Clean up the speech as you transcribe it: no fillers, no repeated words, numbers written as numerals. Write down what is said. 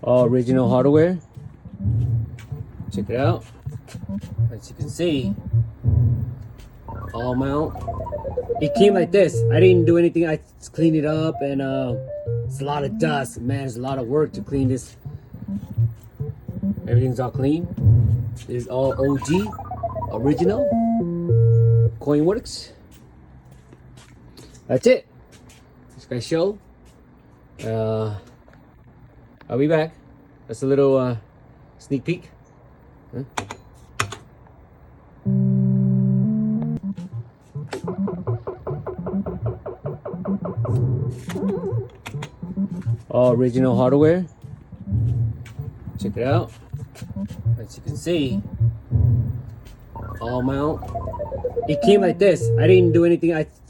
All original hardware. Check it out. As you can see, all mount. It came like this. I didn't do anything. I just cleaned it up, and it's a lot of dust. Man, it's a lot of work to clean this. Everything's all clean. This is all OG, original. Coinworks. That's it. This guy's show. I'll be back. That's a little sneak peek. Huh? All original hardware. Check it out. As you can see, all mount. It came like this. I didn't do anything. I